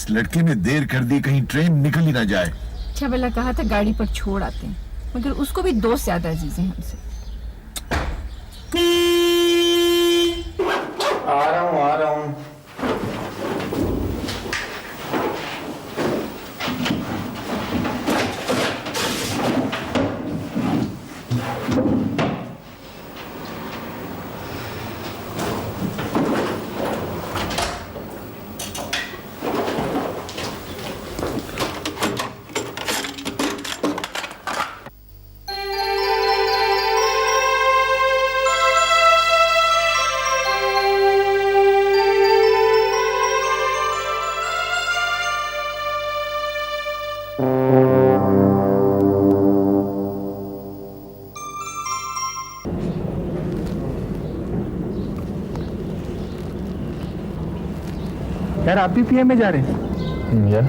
इस लड़के ने देर कर दी, कहीं ट्रेन निकल ही ना जाए। छबेला कहा था गाड़ी पर छोड़ आते हैं, मगर उसको भी दोस्त ज्यादा अजीज हैं हमसे। आ रहा हूँ। यार आप भी पीएम में जा रहे हैं? Yeah.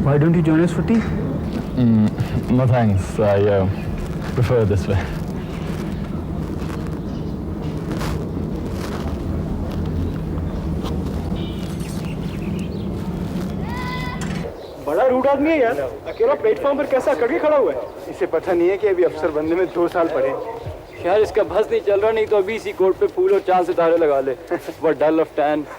Why don't you join us for tea? No thanks. I prefer this way. बड़ा रूड आदमी है यार, अकेला प्लेटफॉर्म पर कैसा अकड़ के खड़ा हुआ है। इसे पता नहीं है कि अभी अफसर बनने में 2 साल पड़े। यार इसका बस नहीं चल रहा, नहीं तो अभी इसी कोर्ट पे फूल और 4 सितारे लगा ले। What dull of tan.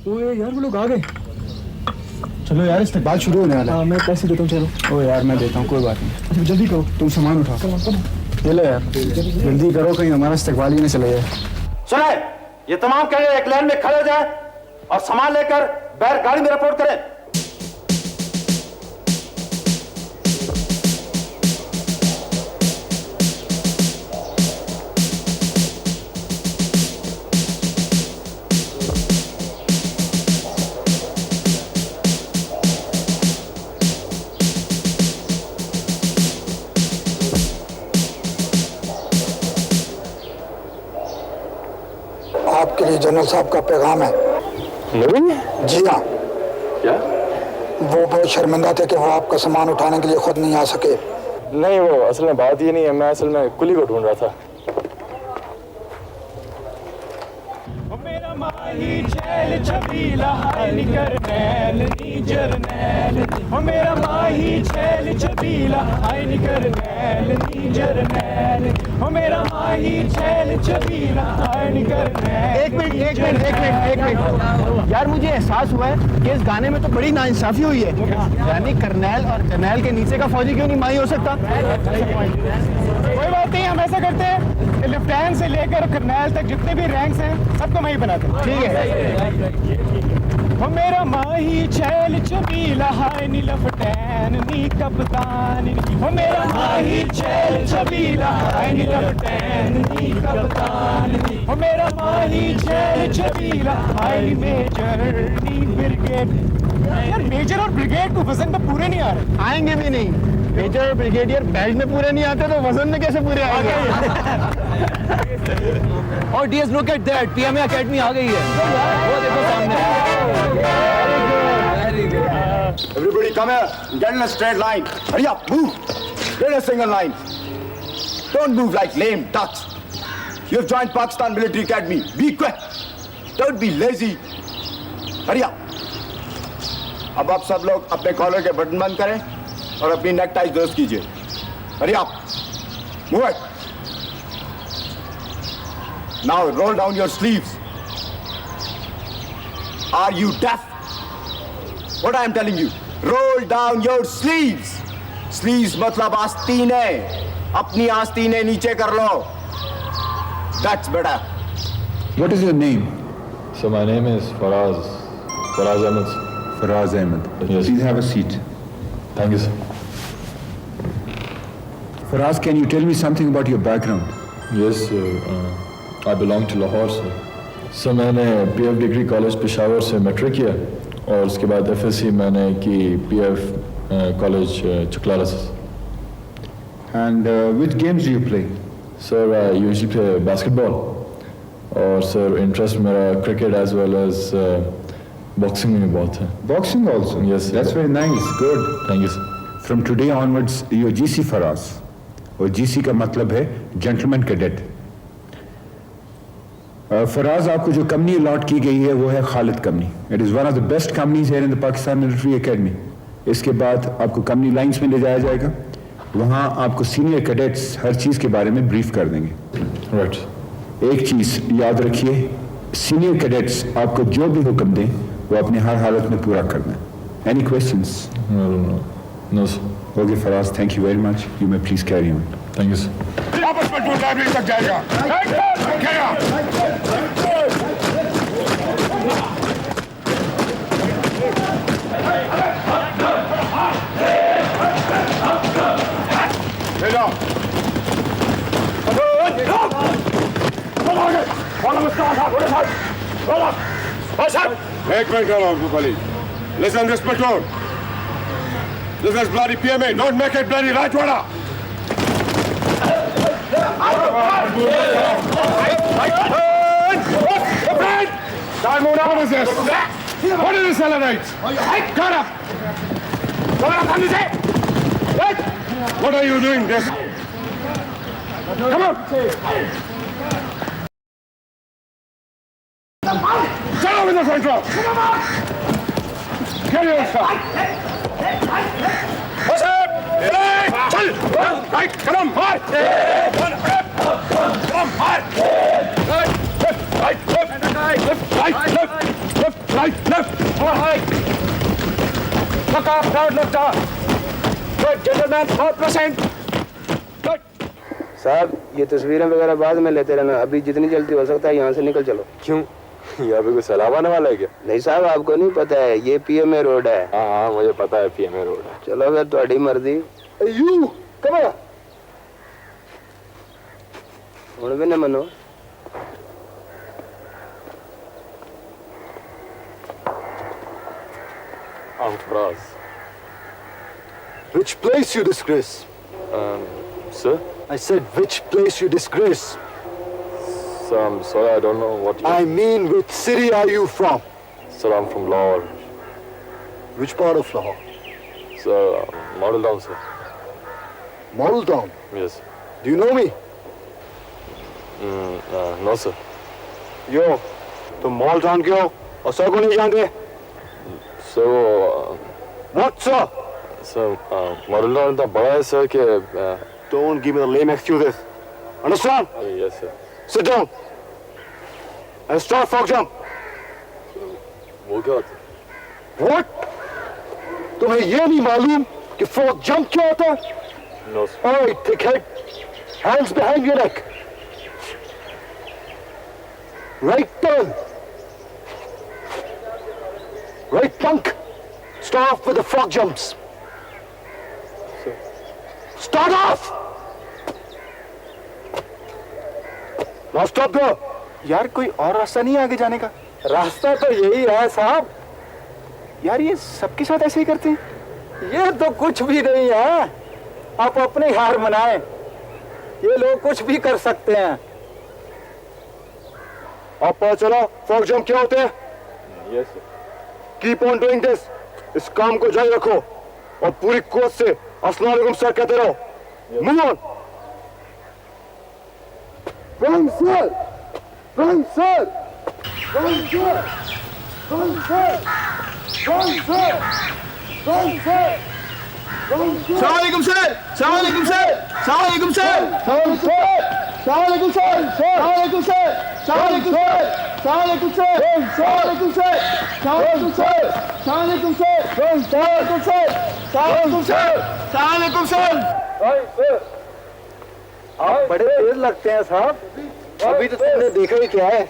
ओए यार वो लोग आ गए। चलो यार इस्तेकबाल शुरू होने वाला है। हाँ मैं पैसे देता हूँ, चलो। ओ यार मैं देता हूँ, कोई बात नहीं। अच्छा जल्दी करो। तुम सामान उठाओ। ये लो यार, जल्दी करो, कहीं हमारा इस्तेकबाल ही नहीं चले जाए। सुने, ये तमाम कैडेट एक लाइन में खड़े हो जाए और सामान लेकर बैर गाड़ी में रिपोर्ट करें। आपके लिए जनरल साहब का पैगाम है। जी हाँ। क्या? वो बहुत शर्मिंदा थे कि वो आपका सामान उठाने के लिए खुद नहीं आ सके। नहीं, वो असल में बात ये नहीं है, मैं असल में कुली को ढूंढ रहा था। मेरा माही छैल छबीला हाय निकरनैल नी जरनैल। ओ मेरा माही छैल छबीला हाय निकरनैल नी जरनैल। ओ मेरा माही छैल छबीला हाय निकरनैल। एक मिनट यार, मुझे एहसास हुआ है कि इस गाने में तो बड़ी नाइंसाफी हुई है। यानी कर्नैल और जर्नैल के नीचे का फौजी क्यों नहीं माही हो सकता? कोई बात नहीं, हम ऐसा करते हैं, लेफ्टिनेंट से लेकर कर्नैल तक जितने भी रैंक्स हैं सबको माही बनाते हैं। ठीक है। ओ मेरा माही छैल छबीला हाय नी लफटैन नी कप्तान। ओ मेरा माही छैल छबीला हाय नी लफटैन नी कप्तान। ओ मेरा माही छैल छबीला हाय नी मेजर नी ब्रिगेड। यार मेजर और ब्रिगेड को वजन में पूरे नहीं आ रहे। आएंगे भी नहीं। मेजर और ब्रिगेडियर बैच में पूरे नहीं आते तो वजन में कैसे पूरे आएंगे? और DS look at that, PMA academy आ गई है, वो देखो सामने। Everybody come here, get in a straight line. Hurry up, move. Get in a single line. Don't move like lame ducks. You have joined Pakistan Military Academy. Be quick. Don't be lazy. Hurry up. अब आप सब लोग अपने collar के button बंद करें और अपनी नेक टाई दुरुस्त कीजिए। Hurry up. Move it. Now roll down your sleeves. Are you deaf? What I am telling you? Roll down your sleeves. Sleeves मतलब आस्तीनें. अपनी आस्तीनें नीचे कर लो. That's better. What is your name? So my name is Faraz. Faraz Ahmed. Faraz Ahmed. Yes. Please have a seat. Thank you, sir. Faraz, can you tell me something about your background? Yes, sir. I belong to Lahore, sir. So मैंने PF degree college Peshawar से matric किया और उसके बाद FSC मैंने की PF college चकलारा से। And which games do you play? Sir, I usually play basketball. और सर इंटरेस्ट मेरा cricket as well as boxing में बहुत है। Boxing also? Yes, sir. That's very nice. Good. Thank you sir. From today onwards, you're GC Faraz. और GC का मतलब है gentleman cadet. Faraz, आपको जो कंपनी अलॉट की गई है वो है Khalid company. It is one of the best companies here in the Pakistan military academy. इसके बाद आपको कंपनी लाइंस में ले जाया जाएगा, वहाँ आपको सीनियर कैडेट्स हर चीज़ के बारे में ब्रीफ कर देंगे। राइट। एक चीज़ याद रखिए, सीनियर कैडेट्स आपको जो भी हुक्म दें वो अपने हर हालत में पूरा करना है। Any questions? No sir. Okay Faraz, thank you very much. You may please carry on. Thank you sir. आपस में टूर लाइब्रेरी तक जाएगा। ले जाओ। एक मिनट करो उनको खाली। Listen this platoon. This is bloody PMA. Don't make it bloody Rajwada. What is this? What is this, Selenites? Get up! What are you doing this? Come on! Shut up in the front row! Carry on, sir! What's up? Right, come on, hard! Come on, hard! Right, left, left! More high! Look up, down, look down! Good, gentlemen, 4%! Good! साहब, ये तस्वीरें वगैरह बाद में लेते रहना, अभी जितनी जल्दी हो सकता है यहाँ से निकल चलो। क्यों? यहाँ पे कोई सैलाब आने वाला है क्या? नहीं साहब, आपको नहीं पता है, ये PMA रोड है। हाँ, मुझे पता है PMA रोड है। चलो फिर तुम्हारी मर्जी। You come on. हुण भी न मनो। I'm Faraz. Which place you disgrace? Sir? I said which place you disgrace? Sir, I'm sorry, I don't know what you... I mean, which city are you from? Sir, I'm from Lahore. Which part of Lahore? Sir, Model Town, sir. Model Town? Yes. Do you know me? No, sir. यो, तुम mall town के हो और sir को नहीं जानते? So, What, sir? sir, Model Town इतना बड़ा है, sir, कि... Don't give me the lame excuses. Understand? Yes, sir. Sit down. And start frog jump. वो क्या होता है? What? तुम्हें ये नहीं मालूम कि frog jump क्या होता है? No, sir. All right, thickhead. Hands behind your neck. Right turn. Right plunk. Start off with the frog jumps. Start off! Now stop there. यार कोई और रास्ता नहीं है आगे जाने का? रास्ता तो यही है साहब। यार ये सबके साथ ऐसे ही करते हैं? ये तो कुछ भी नहीं है, आप अपनी हार मनाएं। ये लोग कुछ भी कर सकते हैं। आप पता चला फ्रॉग जंप क्या होते हैं? Yes, sir. Keep on doing this. इस काम को जारी रखो और पूरी कोच से अस्सलाम वालेकुम सर कहते रहो। Move on. Run sir, run sir, run sir, run sir, run sir, run sir, run sir. सलामुअलैकुम सर, सलामुअलैकुम सर, सलामुअलैकुम सर, सलामुअलैकुम सर, सलामुअलैकुम सर, सलामुअलैकुम सर, सलामुअलैकुम सर, सलामुअलैकुम सर, सलामुअलैकुम सर, सलामुअलैकुम सर, सलामुअलैकुम सर, सलामुअलैकुम सर, सलामुअलैकुम सर। आप बड़े तेज लगते हैं साहब। अभी तो तुमने देखा ही क्या है?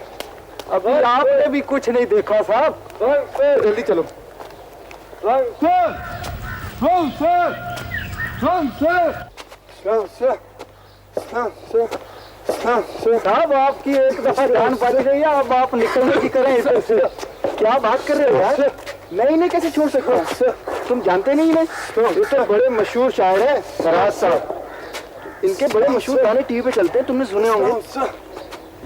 अभी आपने भी कुछ नहीं देखा साहब। जल्दी चलो। साहब आपकी एक दफा जान पड़ गई है, अब आप निकलने की करें इधर से। क्या बात कर रहे हो यार? नहीं कैसे छोड़ सकते? तुम जानते नहीं इन्हें? ये तो बड़े मशहूर शायर है फराज साहब। इनके बड़े मशहूर गाने टीवी पे चलते हैं, तुमने सुने होंगे।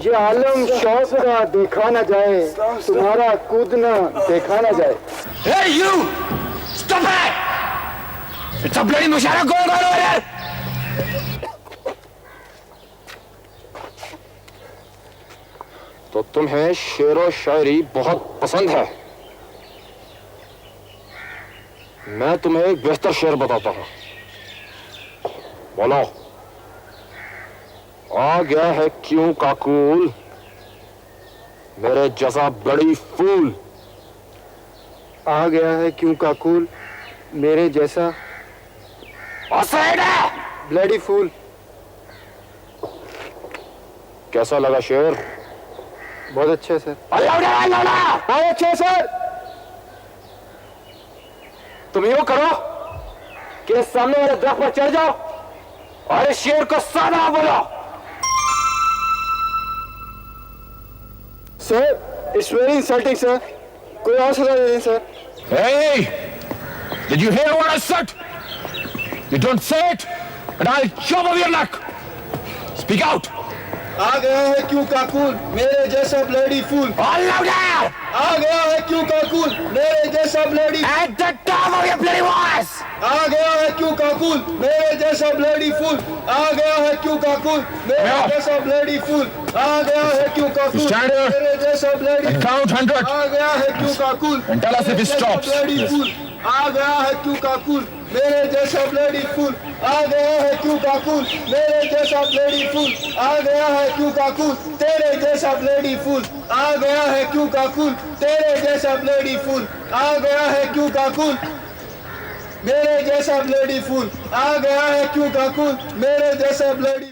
ये आलम शौक का देखा ना जाए, तुम्हारा कूदना देखा ना जाए। Hey you! Stop it! It's a bloody मुशायरा going on over here. तो तुम्हें शेरो शायरी बहुत पसंद है। मैं तुम्हें एक बेहतर शेर बताता हूं। बोलो। आ गया है क्यों काकूल मेरे जैसा बड़ी फूल। आ गया है क्यों काकूल मेरे जैसा ब्लडी फूल। कैसा लगा शेर? बहुत अच्छा है सर। बहुत अच्छा सर। तुम यूं करो कि सामने वाले दरख्त पर चढ़ जाओ और इस शेर को सादा बोलो। Sir it's very insulting sir. कोई और सजा दे दें sir. Hey, did you hear what I said? You don't say it, and I'll chop off your neck. Speak out. आ गया है क्यों काकूल मेरे जैसा ब्लडी फूल। All louder! आ गया है क्यों काकूल मेरे जैसा bloody. At the top of your bloody voice! आ गया है क्यों काकूल मेरे जैसा ब्लडी फूल। आ गया है क्यों काकूल मेरे जैसा ब्लडी फूल। आ गया है क्यों काकूल Stand here मेरे जैसा ब्लडी। and count 100. आ गया है क्यों Kakul And tell us if it stops. Bloody fool. आ गया है क्यों काकूल मेरे जैसा ब्लडी फूल। आ गया है क्यों काकूल मेरे जैसा ब्लडी फूल। आ गया है क्यों काकूल तेरे जैसा ब्लडी फूल। आ गया है क्यों काकूल तेरे जैसा ब्लडी फूल। आ गया है क्यों काकूल मेरे जैसा ब्लडी फूल। आ गया है क्यों काकूल मेरे जैसा ब्लडी।